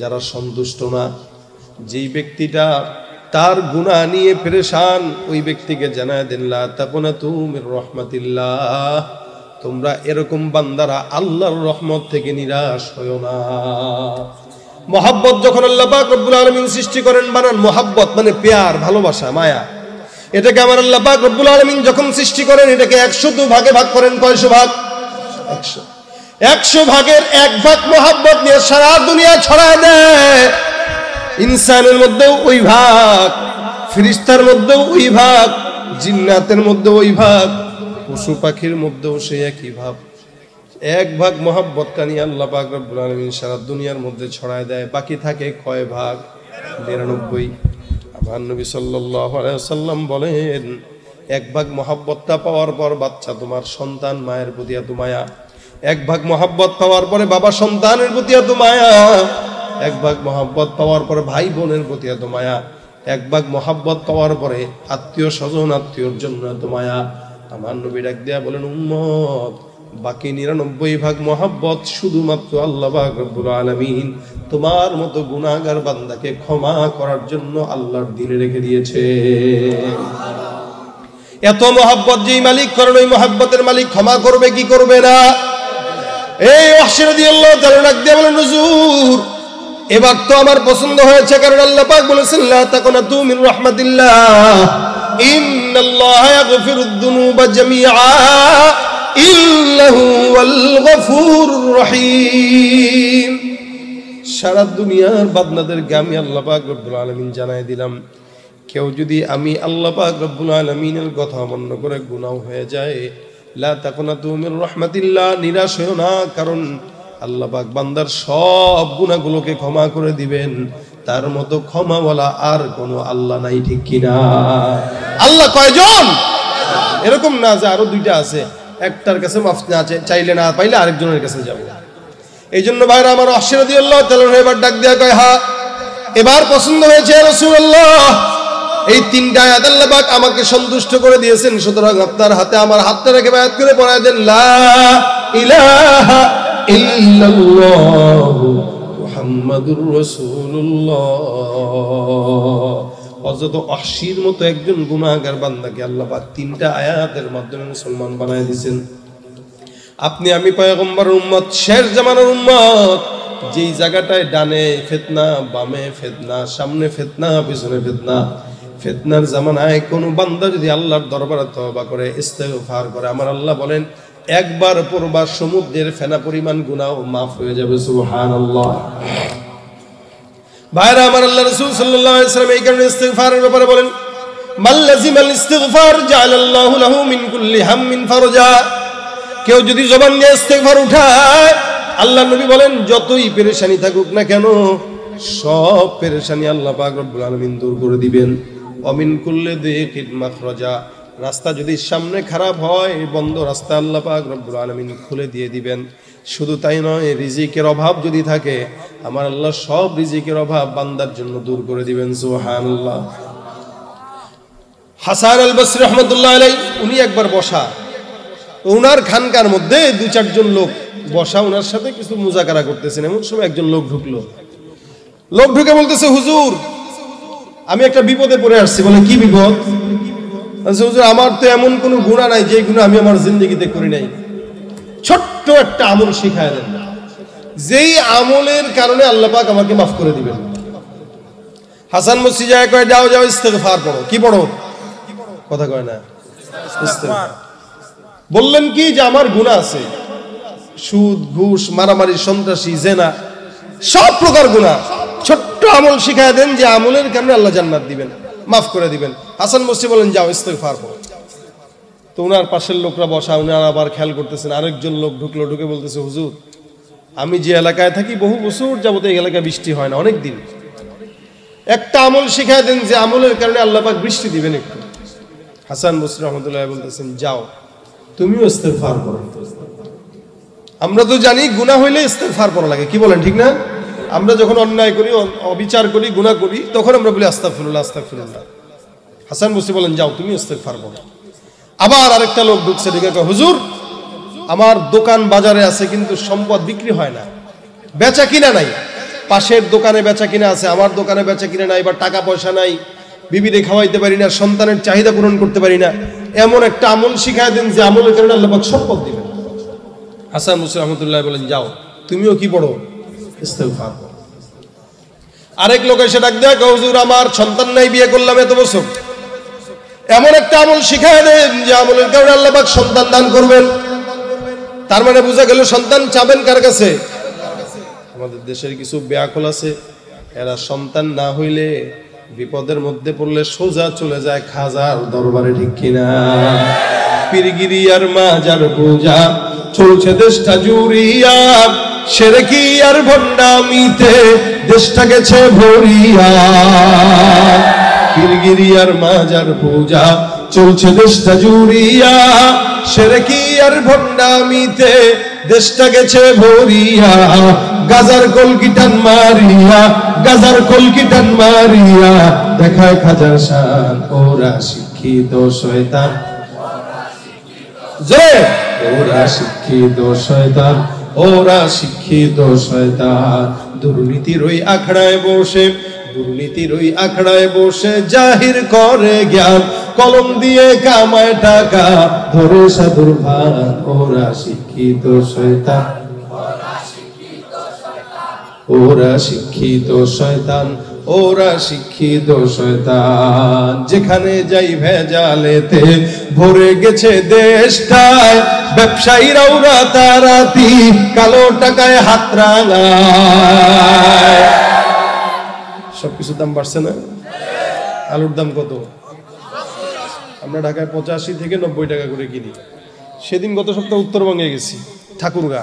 যারা সন্তুষ্ট না, যেই ব্যক্তিটা তার গুনাহ নিয়ে পেরেশান, ওই ব্যক্তিকে জানায় দেন লা তাকুনাতু মির রাহমাতিল্লাহ, তোমরা এরকম বান্দারা আল্লাহর রহমত থেকে নিরাশ হয়ো না। মহাব্বত যখন আল্লাহ পাক রব্বুল আলামিন সৃষ্টি করেন, বানান মহাব্বত মানে প্যার, ভালোবাসা, মায়া। এটাকে আমার আল্লাহ পাক রব্বুল আলামিন যখন সৃষ্টি করেন, এটাকে 100 ভাগে ভাগ করেন। কয়শো ভাগ? 100 ভাগের 1 ভাগ মহাব্বত নিয়ে সারা দুনিয়া ছড়ায় দেয়। ইনসানের মধ্যেও ওই ভাগ, ফেরেশতার মধ্যেও ওই ভাগ, জিন্নাতের মধ্যেও ওই ভাগ, পশু পাখির মধ্যেও সেই একই ভাব। 1 ভাগ মহাব্বত কানি আল্লাহ পাক রব্বুল আলামিন সারা দুনিয়ার মধ্যে ছড়ায় দেয়। বাকি থাকে কয় ভাগ? 99। আমার নবী সাল্লাল্লাহু আলাইহি ওয়াসাল্লাম বলেন, 1 ভাগ মহাব্বতটা পাওয়ার পর বাচ্চা তোমার সন্তান মায়ের প্রতি এত মায়া, 1 ভাগ মহাব্বত পাওয়ার পরে বাবা সন্তানের প্রতি এত মায়া, 1 ভাগ মহাব্বত পাওয়ার পরে ভাই বোনের প্রতি এত মায়া, 1 ভাগ মহাব্বত পাওয়ার পরে আত্মীয় স্বজন আত্মীয়র জন্য এত মায়া। আমার নবী ডাক দেয়া বলেন, উম্মত, বাকি 99 ভাগ মহাব্বত শুধুমাত্র আল্লাহ পাক রব্বুল আলামিন তোমার মতো গুনাহগার বান্দাকে ক্ষমা করার জন্য আল্লাহর দিলে রেখে দিয়েছে। এত মহাব্বত যেই মালিক করেন, ওই মহাব্বতের মালিক ক্ষমা করবে কি করবে না? এই ওয়াহশী রাদিয়াল্লাহু তাআলা ডাক দিয়ে বলেন, হুজুর, এবার তো আমার পছন্দ হয়েছে, কারণ আল্লাহ পাক বলেছেন লা তাকুনাতু মির রাহমাতিল্লাহ ইন্নাল্লাহা ইয়াগফিরুদ যুনুবা জামিআ ইন্নাহু ওয়াল গফুরুর রহিম। সারা দুনিয়ার বান্দাদেরকে আমি আল্লাহ পাক রব্বুল আলামিন জানাই দিলাম, কেউ যদি আমি আল্লাহ পাক রব্বুল আলামিনের কথা অমান্য করে গুনাহ হয়ে যায়, লা তাকুনাতু মির রাহমাতিল্লাহ, নিরাশ হয়ো না, কারণ আল্লাহ পাক বান্দার সব গুনাহগুলোকে ক্ষমা করে দিবেন। তার মতো ক্ষমাওয়ালা আর কোন আল্লাহ নাই, ঠিক কিনা? আল্লাহ কয়জন? এরকম না যে আরো 2টা আছে, একটার কাছে মাফ না চাইলে না পাইলে আরেকজনের কাছে যাব। এই জন্য ভাইরা আমার, ওয়াহশী রাদিয়াল্লাহু তাআলা এবার ডাক দেয়া কয়, হ্যাঁ এবার পছন্দ হয়েছে রাসূলুল্লাহ। এই 3টা আয়াত আল্লাহ পাক আমাকে সন্তুষ্ট করে দিয়েছেন, সুতরাং আপনার হাতে আমার হাতটা রেখে বায়াত করে পড়ায় দেন, লা ইলাহা ইল্লাল্লাহু মুহাম্মাদুর রাসূলুল্লাহ। হযরত ওয়াহশীর মতো একজন গুনাহগার বান্দাকে আল্লাহ পাক 3টা আয়াতের মাধ্যমে মুসলমান বানায় দিয়েছেন। আপনি আমি পয়গম্বরের উম্মত, শেষ জামানার উম্মত, যেই জায়গাটায় ডানে ফিতনা, বামে ফিতনা, সামনে ফিতনা, পিছনে ফিতনা, ফিতনার জামানায় কোন বান্দা যদি আল্লাহর দরবারে তওবা করে, ইস্তেগফার করে, আমার আল্লাহ বলেন একবার পড়বা সমুদ্রের ফেনা পরিমাণ গুনাহ মাফ হয়ে যাবে। সুবহানাল্লাহ। ভাইরা আমার, আল্লাহ রাসূল সাল্লাল্লাহু আলাইহি ওয়াসাল্লাম এই কারণে ইস্তেগফারের ব্যাপারে বলেন, মান লাযিমাল ইস্তিগফার জাআলাল্লাহু লাহু মিন কুল্লি হাম্মিন ফারজা। কেউ যদি জবান দিয়ে ইস্তেগফার উঠায়, আল্লাহ নবী বলেন যতই পেরেশানি থাকুক না কেন, সব পেরেশানি আল্লাহ পাক রব্বুল আলামিন দূর করে দিবেন। অমিন কুল্লি দিকিন মাখরাজা, রাস্তা যদি সামনে খারাপ হয়, বন্ধ রাস্তা আল্লাহ পাক রব্বুল আলামিন খুলে দিয়ে দিবেন। শুধু তাই নয়, রিজিকের অভাব যদি থাকে, আমার আল্লাহ সব রিজিকের অভাব বান্দার জন্য দূর করে দিবেন। সুবহানাল্লাহ। হাসান আল বসরি রাহমাতুল্লাহ আলাইহি, উনি একবার বসা, ওনার খানকার মধ্যে 2-4 জন লোক বসা, ওনার সাথে কিছু মুজাকারা করতেছেন। এমন সময় একজন লোক ঢুকলো। লোক ঢুকে বলতেছে, হুজুর আমি একটা বিপদে পড়ে আসছি। বলে কি বিপদ? হুজুর আমার তো এমন কোনো গুনাহ নাই যে গুনাহ আমি আমার জিন্দগিতে করি নাই। ছোট্ট একটা আমল শিখায় দেন, যেই আমলের কারণে আল্লাহ পাক আমাকে মাফ করে দিবেন। হাসান বসরি যায় কয়, যাও যাও ইস্তেগফার পড়ো। কি পড়ো? কথা কয় না, ইস্তেগফার। বললেন কি যে আমার গুনাহ আছে, সুদ, ঘুষ, মারামারি, সন্ত্রাসী, জেনা, সব প্রকার গুনাহ। ছোট্ট আমল শিখায় দেন যে আমলের কারণে আল্লাহ জান্নাত দিবেন, মাফ করে দিবেন। হাসান বসরি বলেন, যাও ইস্তেগফার পড়ো। তো ওনার পাশের লোকরা বসা, উনারা আবার খেয়াল করতেছেন। আরেকজন লোক ঢুকলো, ঢুকে বলতেছে, হুজুর আমি যে এলাকায় থাকি বহু বছর যাবত এই এলাকায় বৃষ্টি হয় না, অনেক দিন। একটা আমল শিখায় দেন যে আমলের কারণে আল্লাহ পাক বৃষ্টি দিবেন একটু। হাসান বসরি রহমতুল্লাহ বলতেছেন, যাও তুমিও ইস্তেগফার করো। আমরা তো জানি গুনাহ হইলে ইস্তেগফার করা লাগে, কি বলেন ঠিক না? আমরা যখন অন্যায় করি, অবিচার করি, গুনাহ করি, তখন আমরা বলি আস্তাগফিরুল্লাহ আস্তাগফিরুল্লাহ। হাসান বসরি বলেন, যাও তুমি ইস্তেগফার করো। আবার আরেকটা লোক ঢুকছে, ঢুকে কয়, হুজুর আমার দোকান বাজারে আছে কিন্তু সম্পদ বিক্রি হয় না, বেচা কিনা নাই। পাশের দোকানে বেচা কিনা আছে, আমার দোকানে বেচা কিনা নাই, বা টাকা পয়সা নাই, বিবিরে খাওয়াইতে পারি না, সন্তানের চাহিদা পূরণ করতে পারি না। এমন একটা আমল শিখায় দেন যে আমলের কারণে আল্লাহ পাক সম্পদ দিবেন। হাসান বসরি রহমতুল্লাহ বলেন, যাও তুমিও কি পড়ো? ইস্তেগফার পড়ো। আরেক লোক এসে ডাক দেয়, হুজুর আমার সন্তান নাই, বিয়ে করলাম এত বছর। এমন একটা আমল শিখায় দেন যে আমলের কারণে আল্লাহ পাক সন্তান দান করবেন। তার মানে বোঝা গেল সন্তান চাবেন কার কাছে? আমাদের দেশের কিছু বেয়াকল আছে, এরা সন্তান না হইলে বিপদের মধ্যে পড়লে সোজা চলে যায় খাজার দরবারে, ঠিক কিনা? পীরগিরি আর মাজার পূজা চলছে দেশটা জুড়িয়া, শিরকি আর ভণ্ডামিতে দেশটা গেছে ভরিয়া। পীরগিরি আর মাজার পূজা চলছে দেশটা জুড়িয়া, শিরকি আর ভণ্ডামিতে দেশটা গেছে ভরিয়া। গাজার কলকিটান মারিয়া, গাজার কলকিটান মারিয়া দেখায় খাজার শান। ওরা শিক্ষিত শয়তান, যে ওরা শিক্ষিত শয়তান, ওরা শিক্ষিত শয়তান। দুর্নীতির ওই আখড়ায় বসে, দুর্নীতির ওই আখড়ায় বসে জাহির করে জ্ঞান, কলম দিয়ে কামায় টাকা, ধরে সাধুর ভান। ওরা শিক্ষিত শয়তান, ওরা শিক্ষিত শয়তান, ওরা শিক্ষিত শয়তান। যেখানে যাই ভেজালেতে ভরে গেছে দেশটায়, ব্যবসায়ীরা ওরা তারাতি কালো টাকায় হাত রাঙায়। সবকিছুর দাম বাড়ছে না? আলুর দাম কত? আমরা ঢাকায় 85 থেকে 90 টাকা করে কিনি। সেদিন গত সপ্তাহে উত্তরবঙ্গে গেছি, ঠাকুরগা।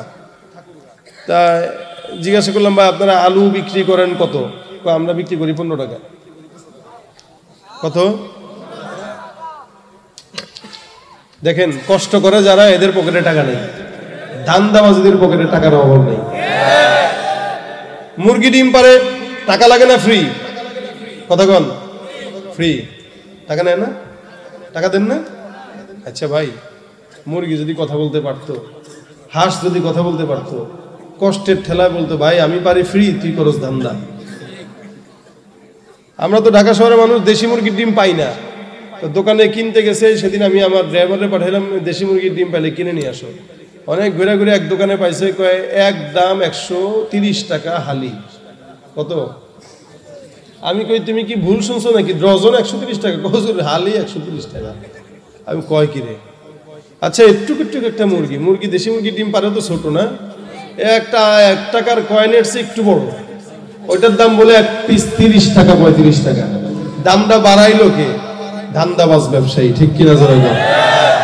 তা জিজ্ঞাসা করলাম, ভাই আপনারা আলু বিক্রি করেন কত? আমরা বিক্রি করি 15 টাকা। কত? দেখেন কষ্ট করে যারা, এদের পকেটে টাকা নেই। ধান্দাবাজদের পকেটে টাকার অভাব নেই। মুরগি ডিম পারে, টাকা লাগে না, ফ্রি। কথা কন, ফ্রি। টাকা নেয় না? টাকা দেন না? আচ্ছা ভাই, মুরগি যদি কথা বলতে পারতো, হাঁস যদি কথা বলতে পারতো, কষ্টের ঠেলায় বলতো, ভাই আমি পারি ফ্রি, তুই করস ধান্দা। আমরা তো ঢাকা শহরের মানুষ দেশি মুরগির ডিম পাই না। তো দোকানে কিনতে গেছে, সেদিন আমি আমার ড্রাইভারে পাঠাইলাম, দেশি মুরগির ডিম পাইলে কিনে নিয়ে আসো। অনেক ঘুরে ঘুরে এক দোকানে পাইছে, কয় এক দাম 130 টাকা হালি। কত? আমি কই তুমি কি ভুল শুনছো নাকি? ডজন 130 টাকা? হুজুর হালি 130 টাকা। আমি কয় কি রে? আচ্ছা একটু একটা মুরগি, মুরগি দেশি মুরগির ডিম পারে তো ছোট না, একটা 1 টাকার কয়েনের চেয়ে একটু বড়, ওইটার দাম বলে এক পিস 30 টাকা 35 টাকা। দামটা বাড়াইলো কে? ধান্দাবাজ ব্যবসায়ী, ঠিক কিনা জানেন?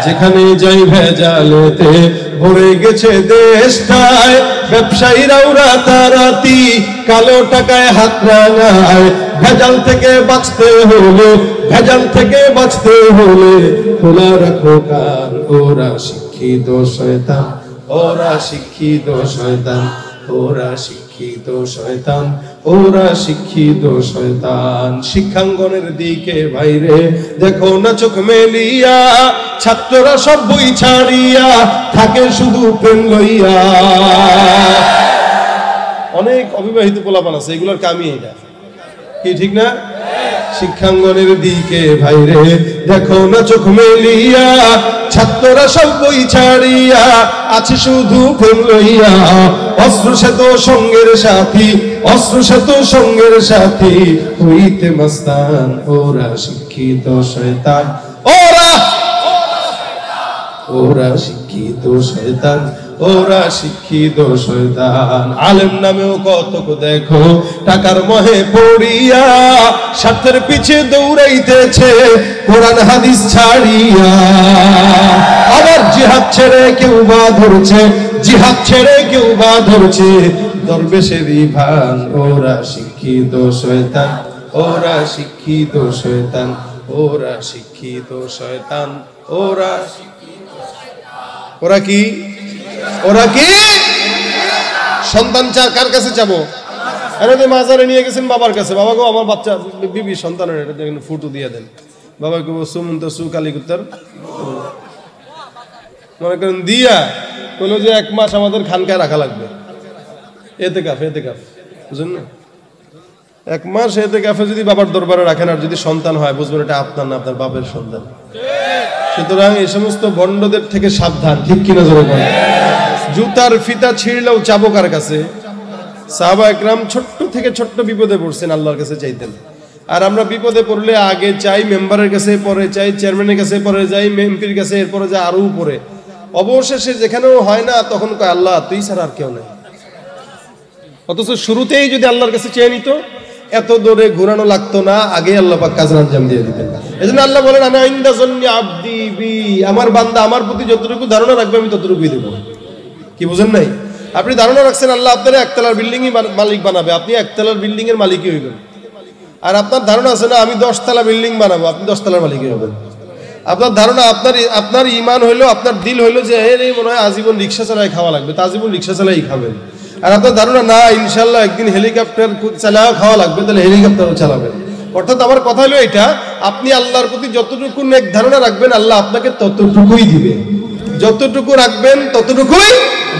যেখানে যাই ভেজালেতে ভরে গেছে দেশটায়, ব্যবসায়ীরা ওরা তারাতি কালো টাকায় হাত রাঙায়। ভেজাল থেকে বাঁচতে হলে, ভেজাল থেকে বাঁচতে হলে খোলা রাখো কান। ওরা শিক্ষিত শয়তান, ওরা শিক্ষিত শয়তান, ওরা শিক্ষিত শিক্ষিত শয়তান, ওরা শিক্ষিত শয়তান। শিক্ষাঙ্গনের দিকে বাইরে দেখো না চোখ মেলিয়া, ছাত্ররা সব বই ছাড়িয়া থাকে শুধু প্রেম লইয়া। অনেক অবিবাহিত পোলাপান আছে, এগুলোর কামই এটা, কি ঠিক না? শিক্ষাঙ্গনের দিকে বাইরে দেখো না চোখ মেলিয়া, ছাত্ররা সব বই ছাড়িয়া আছে শুধু প্রেম লইয়া। অস্ত্র সেত সঙ্গের সাথী, অস্ত্র সেত সঙ্গের সাথী হইতে মস্তান, ওরা শিক্ষিত শয়তান, ওরা শিক্ষিত শয়তান, ওরা শিক্ষিত শয়তান। আলেম নামেও কতক দেখো টাকার মোহে পড়িয়া, স্বার্থের পিছে দৌড়াইতেছে কোরআন হাদিস ছাড়িয়া। আবার জিহাদ ছেড়ে কেউ বা ধরছে, জিহাদ ছেড়ে কেউ বা ধরছে দরবেশেরই ভান, ওরা শিক্ষিত শয়তান, ওরা শিক্ষিত শয়তান, ওরা শিক্ষিত শয়তান, ওরা ওরা কি, ওরা কি? সন্তান কার কাছে যাবো? মাজারে নিয়ে গেছেন বাবার কাছে, বাবা গো আমার বাচ্চা বিবি সন্তানের এটা ফুটো দিয়ে দেন। বাবা গো সুমন্ত সু কালীকুত্তর মনে করেন দিয়া বললো যে 1 মাস আমাদের খানকায় রাখা লাগবে, এতে কাফ বুঝলেন না? 1 মাস এতে কাফে যদি বাবার দরবারে রাখেন, আর যদি সন্তান হয় বুঝবেন এটা আপনার না, আপনার বাপের সন্তান। সুতরাং এই সমস্ত বন্ডদের থেকে সাবধান, ঠিক কিনা জোরে বলেন? জুতার ফিতা ছিঁড়লেও চাবো কার কাছে? সাহাবা একরাম ছোট্ট থেকে ছোট্ট বিপদে পড়ছেন, আল্লাহর কাছে চাইতেন। আর আমরা বিপদে পড়লে আগে চাই মেম্বারের কাছে, পরে চাই চেয়ারম্যানের কাছে, পরে যাই এমপির কাছে, এরপরে যায় আরো উপরে। অবশেষে যেখানেও হয় না তখন কয় আল্লাহ তুই ছাড়া আর কেউ নেই। অথচ শুরুতেই যদি আল্লাহর কাছে চেয়ে নিত এত দূরে ঘুরানো লাগতো না, আগে আল্লাহ পাক কাজের আঞ্জাম দিয়ে দিতেন। এজন্য আল্লাহ বলেন আনা ইনদা যন্নি আবদি বি, আমার বান্দা আমার প্রতি যতটুকু ধারণা রাখবে আমি ততটুকুই দেব। কি বুঝেন নাই? আপনি ধারণা রাখছেন আল্লাহ আপনার 1 তলার বিল্ডিংই মালিক বানাবে, আপনি 1 তলার বিল্ডিং এর মালিকই হইবেন। আর আপনার ধারণা আছে না আমি 10 তলা বিল্ডিং বানাবো, আপনি 10 তলার মালিকই হবেন। আপনার ধারণা, আপনার ঈমান হইলো, আপনার দিল হইলো যে এই মনে হয় আজীবন রিকশা চালাই খাওয়া লাগবে, তা আজীবন রিকশা চালাই খাবেন। আর আপনার ধারণা না ইনশাল্লাহ একদিন হেলিকপ্টার চালাও খাওয়া লাগবে, তাহলে হেলিকপ্টারও চালাবেন। অর্থাৎ আমার কথা হলো এটা, আপনি আল্লাহর প্রতি যতটুকু নেক ধারণা রাখবেন আল্লাহ আপনাকে ততটুকুই দিবে, যতটুকু রাখবেন ততটুকুই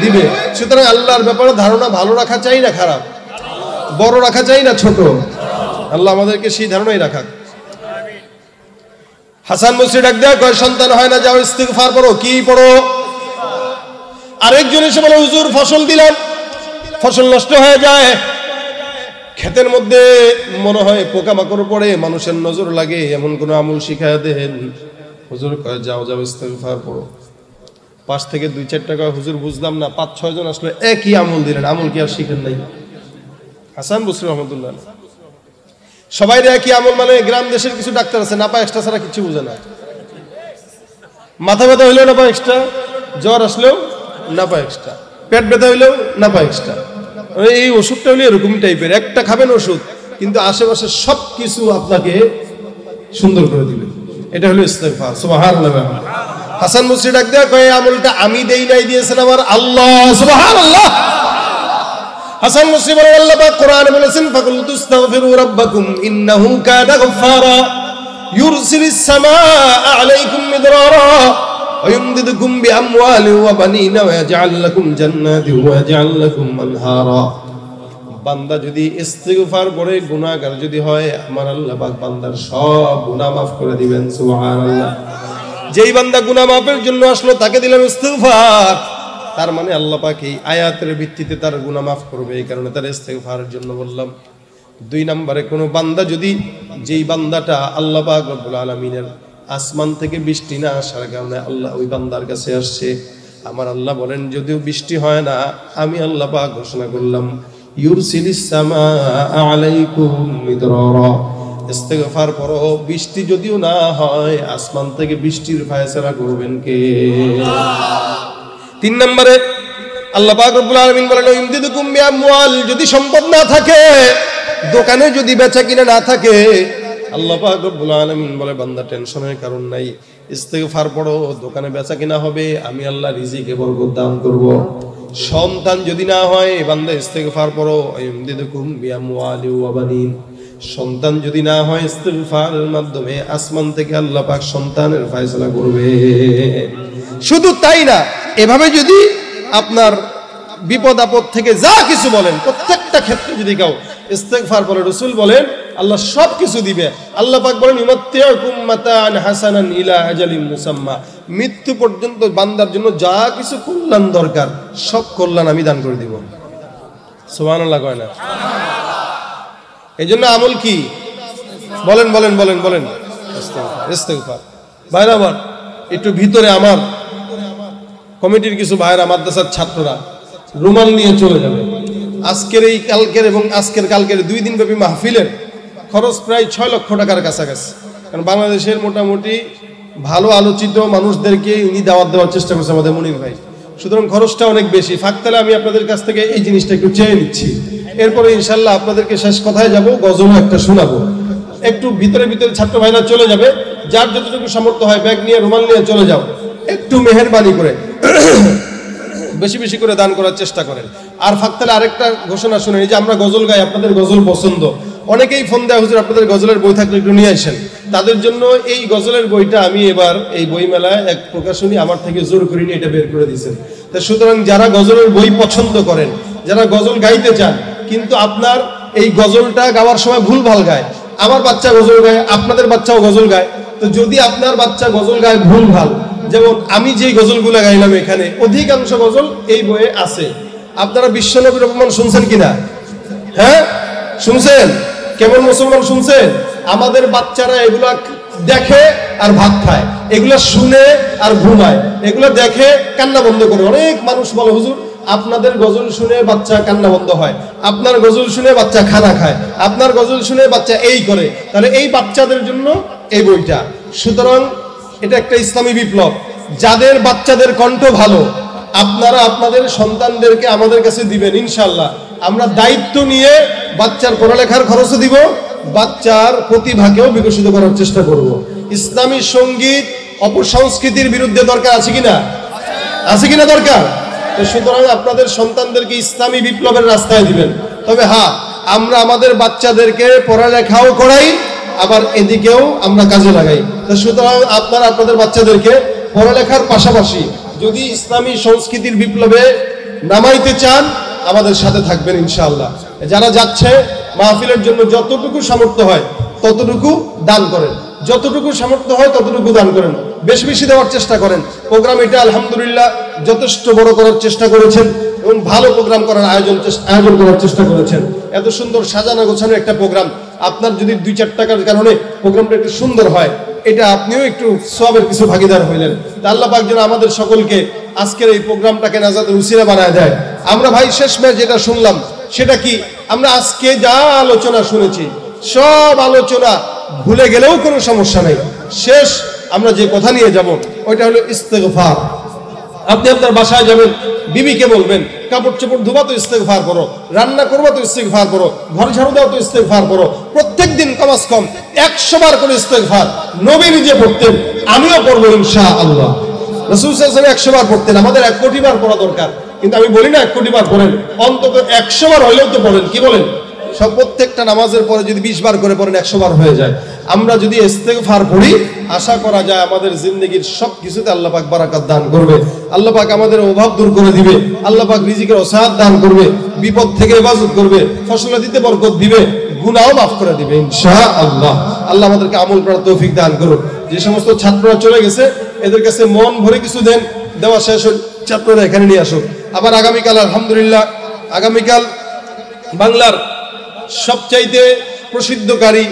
দিবে। সুতরাং আল্লাহর ব্যাপারে ধারণা ভালো রাখা চাই না খারাপ, বড় রাখা চাই না ছোট, আল্লাহ আমাদেরকে সেই ধারণাই রাখাক। হাসান বসরি ডাক দেয়া কয় সন্তান হয় না, যাও ইস্তিগফার পড়ো। কি পড়ো? আরেকজন এসে বলে হুজুর ফসল দিলাম, ফসল নষ্ট হয়ে যায়, ক্ষেতের মধ্যে মনে হয় পোকামাকড় পড়ে, মানুষের নজর লাগে, এমন কোন আমল শিখায় দেন। হুজুর কয় যাও ইস্তিগফার পড়ো। পাশ থেকে 2-4 টাকা হুজুর বুঝলাম না, 5-6 জন আসলে একই আমল দিলেন, আমল কি আর শিখেন নাই? হাসান বসরি রহমতুল্লাহ সবাই একই আমল, মানে গ্রাম দেশের কিছু ডাক্তার আছে নাপা এক্সট্রা ছাড়া কিছু বুঝে না। মাথা ব্যথা হইলেও নাপা এক্সট্রা, জ্বর আসলেও নাপা এক্সট্রা, পেট ব্যথা হইলেও নাপা এক্সট্রা। এই ওষুধটা হলে এরকম টাইপের, একটা খাবেন ওষুধ কিন্তু আশেপাশে সবকিছু আপনাকে সুন্দর করে দিবে। এটা হলো ইস্তিগফার। সুবহানাল্লাহ। হাসান বসরি ডাক দেয়া কয় আমলটা আমি দেই নাই, দিয়েছেন আমার আল্লাহ। সুবহানাল্লাহ। হাসান বসরি বলেন আল্লাহ পাক কোরআনে বলেছেন ফাকুল তুস্তাগফিরু রাব্বাকুম ইন্নাহু কানা গফফারা ইউরসিলিস সামাআ আলাইকুম মিদরারা ওয়া ইউমদিদুকুম বিআমওয়ালিন ওয়া বানিনা ওয়া ইয়াজআল লাকুম জান্নাতিন ওয়া ইয়াজআল লাকুম আনহারা। বান্দা যদি ইস্তিগফার করে, গুনাহগার যদি হয়, আমার আল্লাহ পাক বান্দার সব গুনাহ maaf করে দিবেন। সুবহানাল্লাহ। যেই বান্দা গুনাহ মাফের জন্য আসলো তাকে দিলাম ইস্তিগফার, তার মানে আল্লাহ পাক এই আয়াতের ভিত্তিতে তার গুনাহ মাফ করবে, এই কারণে তার ইস্তিগফারের জন্য বললাম। 2 নম্বরে কোন বান্দা যদি, যেই বান্দাটা আল্লাহ পাক রব্বুল আলামিনের আসমান থেকে বৃষ্টি না আসার কারণে আল্লাহ ওই বান্দার কাছে আসছে, আমার আল্লাহ বলেন যদিও বৃষ্টি হয় না, আমি আল্লাহ পাক ঘোষণা করলাম ইউরসিলিস সামাআ আলাইকুম মিদরারা। ইস্তিগফার করো, বৃষ্টি যদিও না হয় আসমান থেকে বৃষ্টির ফায়সালা করবেন কে? 3 নম্বরে আল্লাহ পাক রব্বুল আলামিন বলেন ইমদিদুকুম বিআমওয়াল, যদি সম্পদ না থাকে, দোকানে যদি বেচা কিনা না থাকে, আল্লাহ পাক রব্বুল আলামিন বলে বান্দা টেনশনের কারণ নাই, ইস্তিগফার পড়ো, দোকানে বেচা কিনা হবে, আমি আল্লাহ রিজিকে বরকত দান করব। সন্তান যদি না হয় বান্দা ইস্তেগফার পড়ো, আইয়ুমদিদুকুম বিআমওয়ালি ওয়া বানিন। সন্তান যদি না হয় ইস্তেগফারের মাধ্যমে আসমান থেকে আল্লাহ পাক সন্তানের ফয়সালা করবে। শুধু তাই না, এভাবে যদি আপনার বিপদ আপদ থেকে যা কিছু বলেন প্রত্যেকটা ক্ষেত্রে যদি কেউ ইস্তেগফার পড়ে, রাসূল বলেন আল্লাহ সব কিছু দিবে। আল্লাহ পাক বলেন ইউমাত্তিউকুম মাতাআন হাসানান ইলা আজালিন মুসাম্মা, মৃত্যু পর্যন্ত বান্দার জন্য যা কিছু কল্যাণ দরকার সব কল্যাণ আমি দান করে দিব। সুবহানাল্লাহ কয় না? এইজন্য আমল কি বলেন বলেন বলেন বলেন ইস্তেগফার। ভাইরা আমার, একটু ভিতরে আমার কমিটির কিছু ভাইরা মাদ্রাসার ছাত্ররা রুমাল নিয়ে চলে যাবে। আজকের এই কালকের এবং আজকের কালকের 2 দিন ব্যাপী মাহফিলের খরচ প্রায় 6 লক্ষ টাকার কাছাকাছি। কারণ বাংলাদেশের মোটামুটি ভালো আলোচিত মানুষদেরকে উনি দাওয়াত দেওয়ার চেষ্টা করছে আমাদের মনির ভাই। সুতরাং খরচটা অনেক বেশি। ফাঁকতালে আমি আপনাদের কাছ থেকে এই জিনিসটা একটু চেয়ে নিচ্ছি। এরপরে ইনশাল্লাহ আপনাদেরকে শেষ কথায় যাব, গজলও একটা শোনাবো। একটু ভিতরে ভিতরে ছাত্র ভাইরা চলে যাবে, যার যতটুকু সামর্থ্য হয় ব্যাগ নিয়ে রুমাল নিয়ে চলে যাও। একটু মেহেরবানি করে বেশি বেশি করে দান করার চেষ্টা করেন। আর ফাঁকতালে আরেকটা ঘোষণা শুনেন, যে আমরা গজল গাই, আপনাদের গজল পছন্দ, অনেকেই ফোন দেয় হুজুর আপনাদের গজলের বই থাকলে একটু নিয়ে আসেন। তাদের জন্য এই গজলের বইটা আমি এবার এই বইমেলায় এক প্রকাশনী আমার থেকে জোর করে নিয়ে এটা বের করে দিয়েছেন। তা সুতরাং যারা গজলের বই পছন্দ করেন, যারা গজল গাইতে চান কিন্তু আপনার এই গজলটা গাওয়ার সময় ভুলভাল গায়, আমার বাচ্চা গজল গায়, আপনাদের বাচ্চাও গজল গায়, তো যদি আপনার বাচ্চা গজল গায় ভুলভাল, যেমন আমি যেই গজলগুলো গাইলাম এখানে অধিকাংশ গজল এই বইয়ে আছে। আপনারা বিশ্বনবীর অপমান শুনছেন কিনা? হ্যাঁ শুনছেন? কেমন মুসলমান শুনছেন? আমাদের বাচ্চারা এগুলা দেখে আর ভাত খায়, এগুলা শুনে আর ঘুমায়, এগুলা দেখে কান্না বন্ধ করে। অনেক মানুষ বলে হুজুর আপনাদের গজল শুনে বাচ্চা কান্না বন্ধ হয়, আপনার গজল শুনে বাচ্চা খানা খায়, আপনার গজল শুনে বাচ্চা এই করে। তাহলে এই বাচ্চাদের জন্য এই বইটা। সুতরাং এটা একটা ইসলামী বিপ্লব। যাদের বাচ্চাদের কণ্ঠ ভালো আপনারা আপনাদের সন্তানদেরকে আমাদের কাছে দিবেন ইনশাআল্লাহ। আমরা দায়িত্ব নিয়ে বাচ্চার পড়ালেখার খরচও দিব, বাচ্চার প্রতিভাকেও বিকশিত করার চেষ্টা করব। ইসলামী সঙ্গীত অপসংস্কৃতির বিরুদ্ধে দরকার আছে কিনা? আছে কিনা দরকার? তো সুতরাং আপনাদের সন্তানদেরকে ইসলামী বিপ্লবের রাস্তায় দিবেন। তবে হ্যাঁ, আমরা আমাদের বাচ্চাদেরকে পড়ালেখাও করাই, আবার এদিকেও আমরা কাজে লাগাই। তো সুতরাং আপনারা আপনাদের বাচ্চাদেরকে পড়ালেখার পাশাপাশি যদি ইসলামী সংস্কৃতির বিপ্লবে নামাইতে চান আমাদের সাথে থাকবেন ইনশাআল্লাহ। যারা যাচ্ছে মাহফিলের জন্য যতটুকু সামর্থ্য হয় ততটুকু দান করেন, যতটুকু সামর্থ্য হয় ততটুকু দান করেন, বেশি বেশি দেওয়ার চেষ্টা করেন। প্রোগ্রাম এটা আলহামদুলিল্লাহ যথেষ্ট বড় করার চেষ্টা করেছেন এবং ভালো প্রোগ্রাম করার আয়োজন করার চেষ্টা করেছেন। এত সুন্দর সাজানো গোছানো একটা প্রোগ্রাম, আপনার যদি 2-4 টাকার কারণে প্রোগ্রামটা একটু সুন্দর হয়, এটা আপনিও একটু সওয়াবের কিছু ভাগিদার হইলেন। তা আল্লাহ পাক যেন আমাদের সকলকে আজকের এই প্রোগ্রামটাকে নাজাতের উসিলা বানায় দেয়। আমরা ভাই শেষমেশ যেটা শুনলাম সেটা কি? আমরা আজকে যা আলোচনা শুনেছি সব আলোচনা ভুলে গেলেও কোনো সমস্যা নেই। শেষ আমরা যে কথা নিয়ে যাব ওইটা হলো ইস্তেগফার। আপনি আপনার বাসায় যাবেন, বিবিকে বলবেন কাপড় চোপড় ধোবা তো ইস্তেগফার করো, রান্না করবা তো ইস্তেগফার করো, ঘর ঝাড়ু দাও তো ইস্তেগফার করো। প্রত্যেকদিন কমাস কম 100 বার করে ইস্তেগফার নবী নিজে পড়তেন, আমিও পড়বো ইনশাআল্লাহ। রাসূল সাল্লাল্লাহু আলাইহি ওয়াসাল্লাম 100 বার পড়তেন, আমাদের 1 কোটি বার পড়া দরকার। কিন্তু আমি বলি না 1 কোটি বার পড়েন, অন্তত 100 বার হইলেও তো পড়েন। কি বলেন? সব প্রত্যেকটা নামাজের পরে যদি 20 বার করে পড়েন 100 বার হয়ে যায়। আমরা যদি ইস্তেগফার পড়ি আশা করা যায় আমাদের জিন্দেগির সব কিছুতে আল্লাহ পাক বারাকাত দান করবে, আল্লাহ পাক আমাদের অভাব দূর করে দিবে, আল্লাহ পাক রিজিকের ওসাআত দান করবে, বিপদ থেকে হেফাজত করবে, ফসলাদিতে বরকত দিবে, গুনাহও মাফ করে দিবে ইনশাআল্লাহ। আল্লাহ আমাদেরকে আমল করার তৌফিক দান করুন। যে সমস্ত ছাত্ররা চলে গেছে এদের কাছে মন ভরে কিছু দেন, দেওয়া শেষ হল ছাত্ররা এখানে নিয়ে আসুক। আবার আগামীকাল আলহামদুলিল্লাহ, আগামীকাল বাংলার সবচাইতে প্রসিদ্ধকারী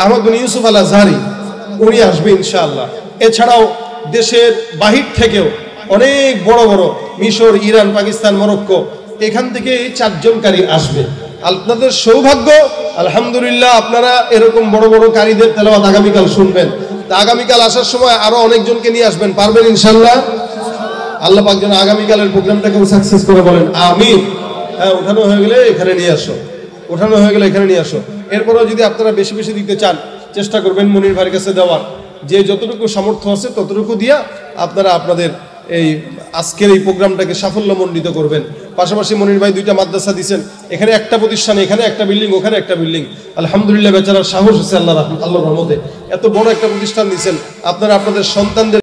আহমদ বিন ইউসুফ আল আজহারি উনি আসবে ইনশাআল্লাহ। এছাড়াও দেশের বাহির থেকেও অনেক বড় বড় মিশর, ইরান, পাকিস্তান, মরক্কো এখান থেকে 4 জন কারি আসবে। আপনাদের সৌভাগ্য আলহামদুলিল্লাহ, আপনারা এরকম বড় বড় কারিদের তেলাওয়াত আগামীকাল শুনবেন। তা আগামীকাল আসার সময় আরো অনেকজনকে নিয়ে আসবেন, পারবেন ইনশাআল্লাহ। আল্লাহ পাক যেন আগামীকালের প্রোগ্রামটাকে সাকসেস করে বলেন আমিন। হ্যাঁ, উঠানো হয়ে গেলে এখানে নিয়ে আসো, উঠানো হয়ে গেলে এখানে নিয়ে আসো। এরপরেও যদি আপনারা বেশি বেশি দিতে চান চেষ্টা করবেন মনির ভাইয়ের কাছে দেওয়ার, যে যতটুকু সামর্থ্য আছে ততটুকু দিয়া আপনারা আপনাদের এই আজকের এই প্রোগ্রামটাকে সাফল্যমণ্ডিত করবেন। পাশাপাশি মনির ভাই 2টা মাদ্রাসা দিয়েছেন, এখানে একটা প্রতিষ্ঠান, এখানে একটা বিল্ডিং, ওখানে একটা বিল্ডিং। আলহামদুলিল্লাহ বেচারার সাহস হচ্ছে আল্লাহর রহমতে এত বড় একটা প্রতিষ্ঠান দিয়েছেন। আপনারা আপনাদের সন্তানদের